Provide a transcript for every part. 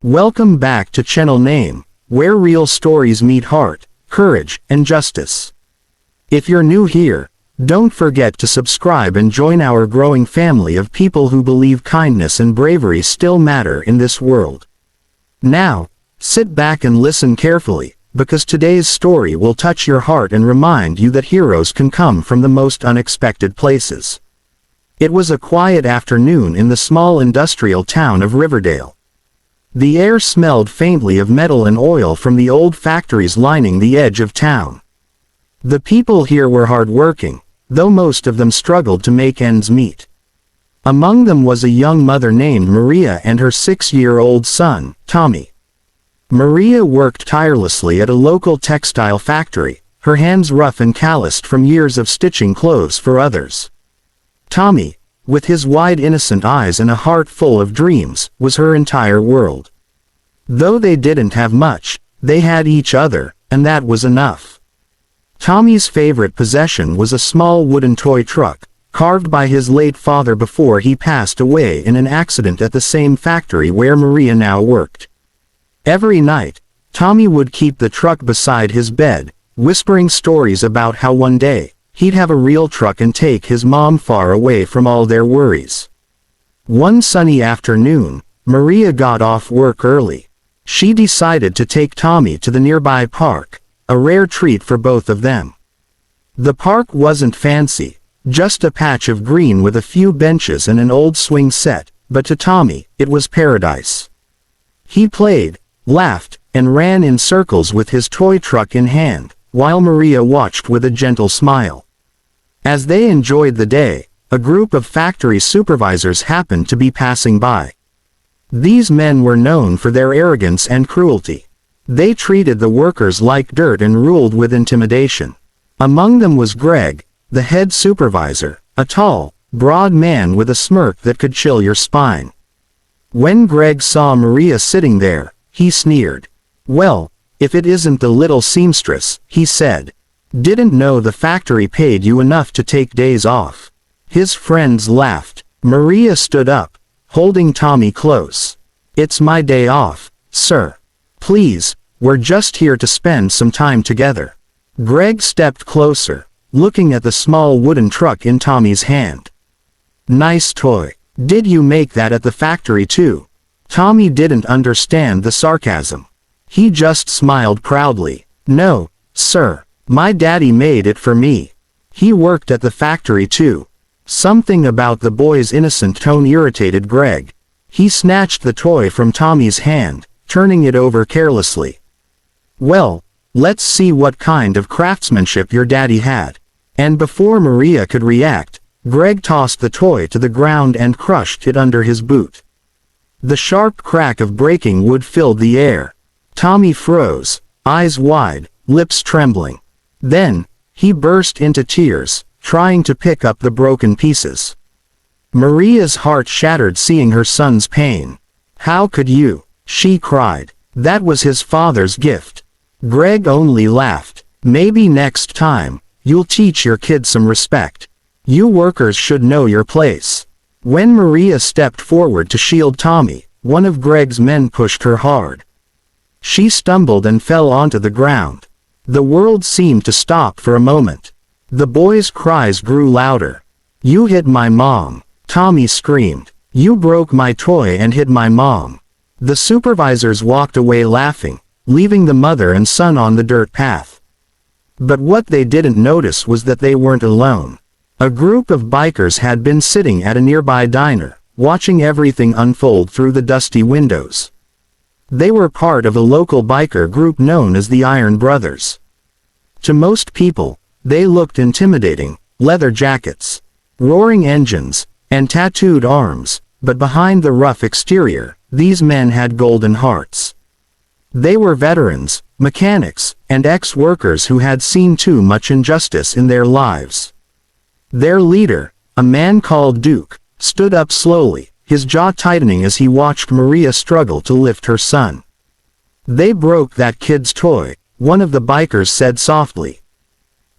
Welcome back to channel name, where real stories meet heart, courage, and justice. If you're new here, don't forget to subscribe and join our growing family of people who believe kindness and bravery still matter in this world. Now, sit back and listen carefully, because today's story will touch your heart and remind you that heroes can come from the most unexpected places. It was a quiet afternoon in the small industrial town of Riverdale. The air smelled faintly of metal and oil from the old factories lining the edge of town. The people here were hard-working, though most of them struggled to make ends meet. Among them was a young mother named Maria and her 6-year-old son, Tommy. Maria worked tirelessly at a local textile factory, her hands rough and calloused from years of stitching clothes for others. Tommy, with his wide innocent eyes and a heart full of dreams, was her entire world. Though they didn't have much, they had each other, and that was enough. Tommy's favorite possession was a small wooden toy truck, carved by his late father before he passed away in an accident at the same factory where Maria now worked. Every night, Tommy would keep the truck beside his bed, whispering stories about how one day, he'd have a real truck and take his mom far away from all their worries. One sunny afternoon, Maria got off work early. She decided to take Tommy to the nearby park, a rare treat for both of them. The park wasn't fancy, just a patch of green with a few benches and an old swing set, but to Tommy, it was paradise. He played, laughed, and ran in circles with his toy truck in hand, while Maria watched with a gentle smile. As they enjoyed the day, a group of factory supervisors happened to be passing by. These men were known for their arrogance and cruelty. They treated the workers like dirt and ruled with intimidation. Among them was Greg, the head supervisor, a tall, broad man with a smirk that could chill your spine. When Greg saw Maria sitting there, he sneered. "Well, if it isn't the little seamstress," he said. "Didn't know the factory paid you enough to take days off." His friends laughed. Maria stood up, holding Tommy close. "It's my day off, sir. Please, we're just here to spend some time together." Greg stepped closer, looking at the small wooden truck in Tommy's hand. "Nice toy. Did you make that at the factory too?" Tommy didn't understand the sarcasm. He just smiled proudly. "No, sir. My daddy made it for me. He worked at the factory too." Something about the boy's innocent tone irritated Greg. He snatched the toy from Tommy's hand, turning it over carelessly. "Well, let's see what kind of craftsmanship your daddy had." And before Maria could react, Greg tossed the toy to the ground and crushed it under his boot. The sharp crack of breaking wood filled the air. Tommy froze, eyes wide, lips trembling. Then, he burst into tears, trying to pick up the broken pieces. Maria's heart shattered seeing her son's pain. "How could you?" she cried. "That was his father's gift." Greg only laughed. "Maybe next time, you'll teach your kid some respect. You workers should know your place." When Maria stepped forward to shield Tommy, one of Greg's men pushed her hard. She stumbled and fell onto the ground. The world seemed to stop for a moment. The boy's cries grew louder. "You hit my mom," Tommy screamed. "You broke my toy and hit my mom." The supervisors walked away laughing, leaving the mother and son on the dirt path. But what they didn't notice was that they weren't alone. A group of bikers had been sitting at a nearby diner, watching everything unfold through the dusty windows. They were part of a local biker group known as the Iron Brothers. To most people, they looked intimidating: leather jackets, roaring engines, and tattooed arms, but behind the rough exterior, these men had golden hearts. They were veterans, mechanics, and ex-workers who had seen too much injustice in their lives. Their leader, a man called Duke, stood up slowly, his jaw tightening as he watched Maria struggle to lift her son. "They broke that kid's toy," one of the bikers said softly.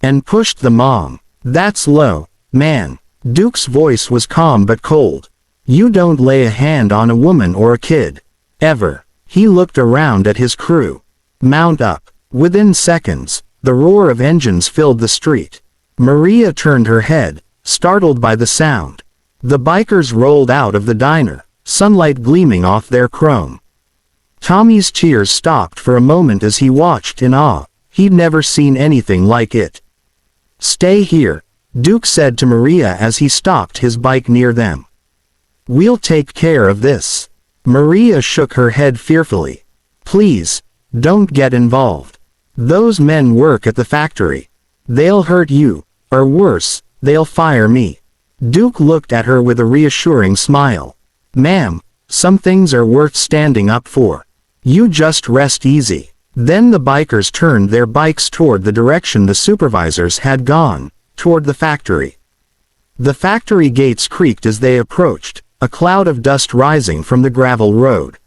"And pushed the mom. That's low, man." Duke's voice was calm but cold. "You don't lay a hand on a woman or a kid. Ever." He looked around at his crew. Mount up. Within seconds, the roar of engines filled the street. Maria turned her head, startled by the sound. The bikers rolled out of the diner, sunlight gleaming off their chrome. Tommy's tears stopped for a moment as he watched in awe. He'd never seen anything like it. "Stay here," Duke said to Maria as he stopped his bike near them. "We'll take care of this." Maria shook her head fearfully. "Please, don't get involved. Those men work at the factory. They'll hurt you, or worse, they'll fire me." Duke looked at her with a reassuring smile. "Ma'am, some things are worth standing up for. You just rest easy." Then the bikers turned their bikes toward the direction the supervisors had gone, toward the factory. The factory gates creaked as they approached, a cloud of dust rising from the gravel road.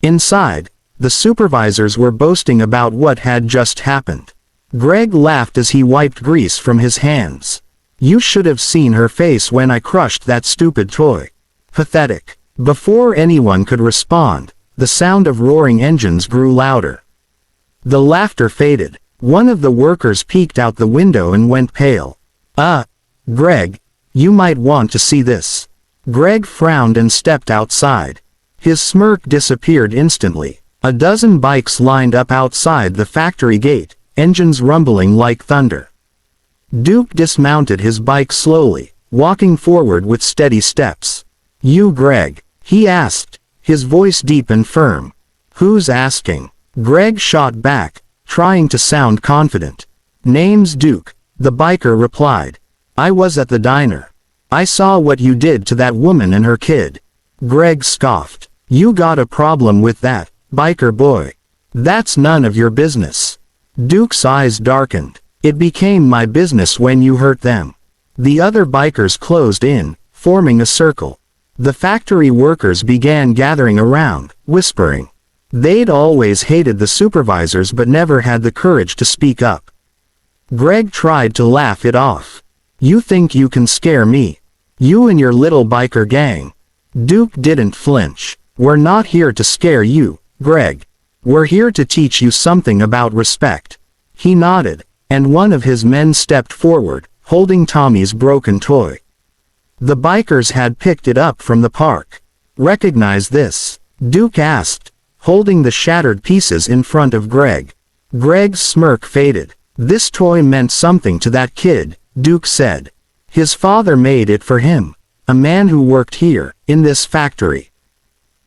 Inside, the supervisors were boasting about what had just happened. Greg laughed as he wiped grease from his hands. "You should have seen her face when I crushed that stupid toy. Pathetic." Before anyone could respond, the sound of roaring engines grew louder. The laughter faded. One of the workers peeked out the window and went pale. Greg, you might want to see this." Greg frowned and stepped outside. His smirk disappeared instantly. A dozen bikes lined up outside the factory gate, engines rumbling like thunder. Duke dismounted his bike slowly, walking forward with steady steps. "You Greg?" he asked, his voice deep and firm. "Who's asking?" Greg shot back, trying to sound confident. "Name's Duke," the biker replied. "I was at the diner. I saw what you did to that woman and her kid." Greg scoffed. "You got a problem with that, biker boy. That's none of your business." Duke's eyes darkened. "It became my business when you hurt them." The other bikers closed in, forming a circle. The factory workers began gathering around, whispering. They'd always hated the supervisors but never had the courage to speak up. Greg tried to laugh it off. "You think you can scare me? You and your little biker gang?" Duke didn't flinch. "We're not here to scare you, Greg. We're here to teach you something about respect." He nodded, and one of his men stepped forward, holding Tommy's broken toy. The bikers had picked it up from the park. "Recognize this?" Duke asked, holding the shattered pieces in front of Greg. Greg's smirk faded. "This toy meant something to that kid," Duke said. "His father made it for him. A man who worked here, in this factory.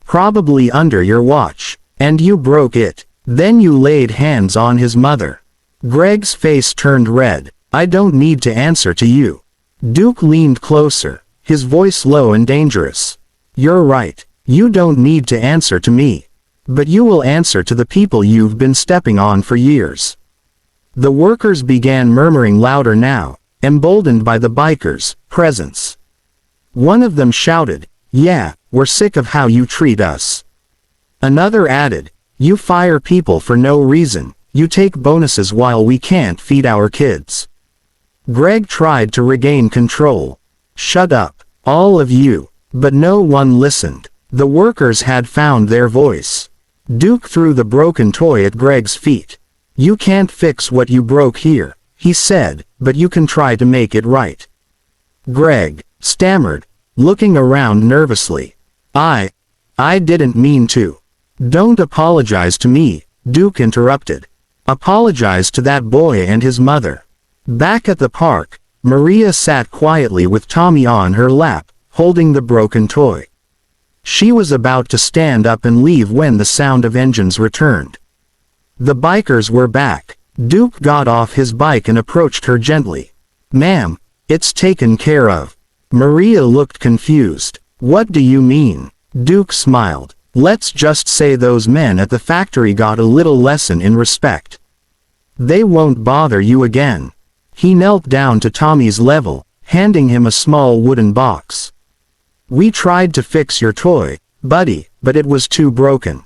Probably under your watch. And you broke it. Then you laid hands on his mother." Greg's face turned red. "I don't need to answer to you." Duke leaned closer, his voice low and dangerous. "You're right. You don't need to answer to me. But you will answer to the people you've been stepping on for years." The workers began murmuring louder now, emboldened by the bikers' presence. One of them shouted, "Yeah, we're sick of how you treat us." Another added, "You fire people for no reason, you take bonuses while we can't feed our kids." Greg tried to regain control. "Shut up, all of you." But no one listened. The workers had found their voice. Duke threw the broken toy at Greg's feet. "You can't fix what you broke here," he said, "but you can try to make it right." Greg stammered, looking around nervously. I didn't mean to." "Don't apologize to me," Duke interrupted. "Apologize to that boy and his mother." Back at the park, Maria sat quietly with Tommy on her lap, holding the broken toy. She was about to stand up and leave when the sound of engines returned. The bikers were back. Duke got off his bike and approached her gently. "Ma'am, it's taken care of." Maria looked confused. "What do you mean?" Duke smiled. "Let's just say those men at the factory got a little lesson in respect. They won't bother you again." He knelt down to Tommy's level, handing him a small wooden box. "We tried to fix your toy, buddy, but it was too broken.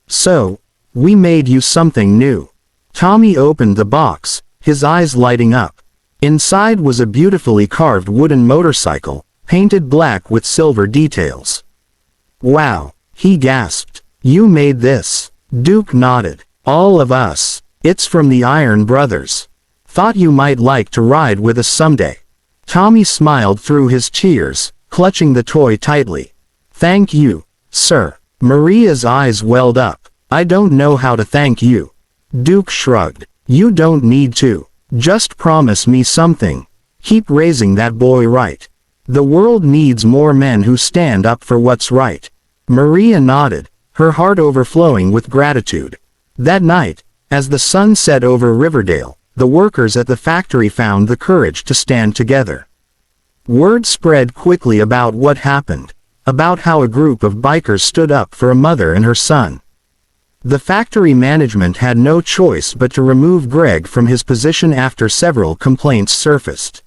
So, we made you something new." Tommy opened the box, his eyes lighting up. Inside was a beautifully carved wooden motorcycle, painted black with silver details. "Wow," he gasped. You made this. Duke nodded. All of us. It's from the Iron Brothers. Thought you might like to ride with us someday. Tommy smiled through his tears, clutching the toy tightly. Thank you, sir. Maria's eyes welled up. I don't know how to thank you. Duke shrugged. You don't need to. Just promise me something. Keep raising that boy right. The world needs more men who stand up for what's right. Maria nodded, her heart overflowing with gratitude. That night, as the sun set over Riverdale, the workers at the factory found the courage to stand together. Word spread quickly about what happened, about how a group of bikers stood up for a mother and her son. The factory management had no choice but to remove Greg from his position after several complaints surfaced.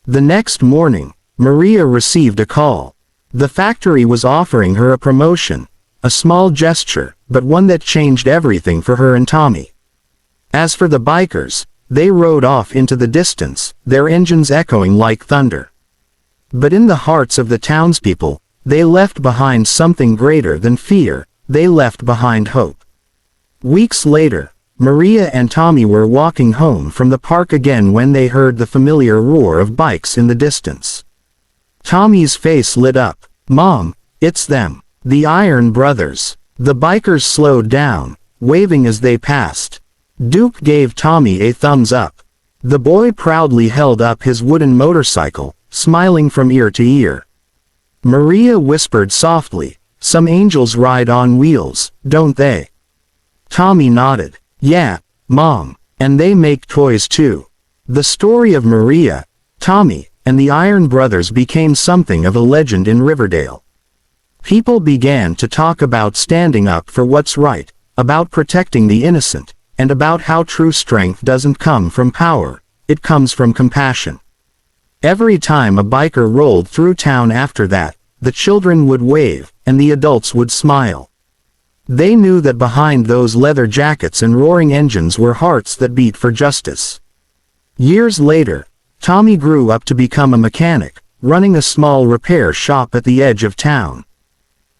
The next morning, Maria received a call. The factory was offering her a promotion, a small gesture, but one that changed everything for her and Tommy. As for the bikers, they rode off into the distance, their engines echoing like thunder. But in the hearts of the townspeople, they left behind something greater than fear, they left behind hope. Weeks later, Maria and Tommy were walking home from the park again when they heard the familiar roar of bikes in the distance. Tommy's face lit up. Mom, it's them. The Iron Brothers. The bikers slowed down, waving as they passed. Duke gave Tommy a thumbs up. The boy proudly held up his wooden motorcycle, smiling from ear to ear. Maria whispered softly, "Some angels ride on wheels, don't they?" Tommy nodded. "Yeah, Mom, and they make toys too." The story of Maria, Tommy, and the Iron Brothers became something of a legend in Riverdale. People began to talk about standing up for what's right, about protecting the innocent, and about how true strength doesn't come from power, it comes from compassion. Every time a biker rolled through town after that, the children would wave, and the adults would smile. They knew that behind those leather jackets and roaring engines were hearts that beat for justice. Years later, Tommy grew up to become a mechanic, running a small repair shop at the edge of town.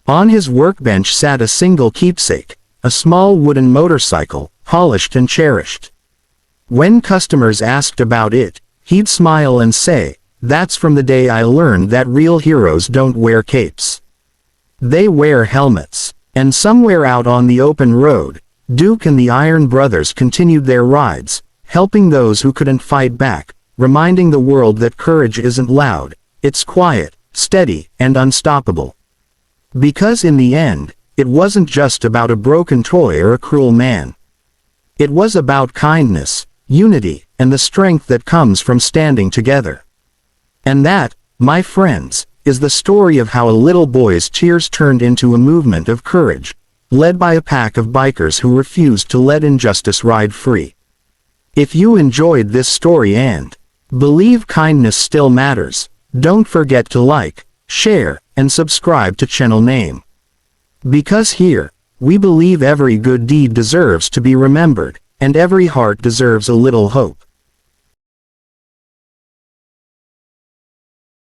On his workbench sat a single keepsake, a small wooden motorcycle, polished and cherished. When customers asked about it, he'd smile and say, "That's from the day I learned that real heroes don't wear capes. They wear helmets." And somewhere out on the open road, Duke and the Iron Brothers continued their rides, helping those who couldn't fight back, reminding the world that courage isn't loud, it's quiet, steady, and unstoppable. Because in the end, it wasn't just about a broken toy or a cruel man. It was about kindness, unity, and the strength that comes from standing together. And that, my friends, is the story of how a little boy's tears turned into a movement of courage, led by a pack of bikers who refused to let injustice ride free. If you enjoyed this story and believe kindness still matters, don't forget to like, share, and subscribe to channel name. Because here, we believe every good deed deserves to be remembered, and every heart deserves a little hope.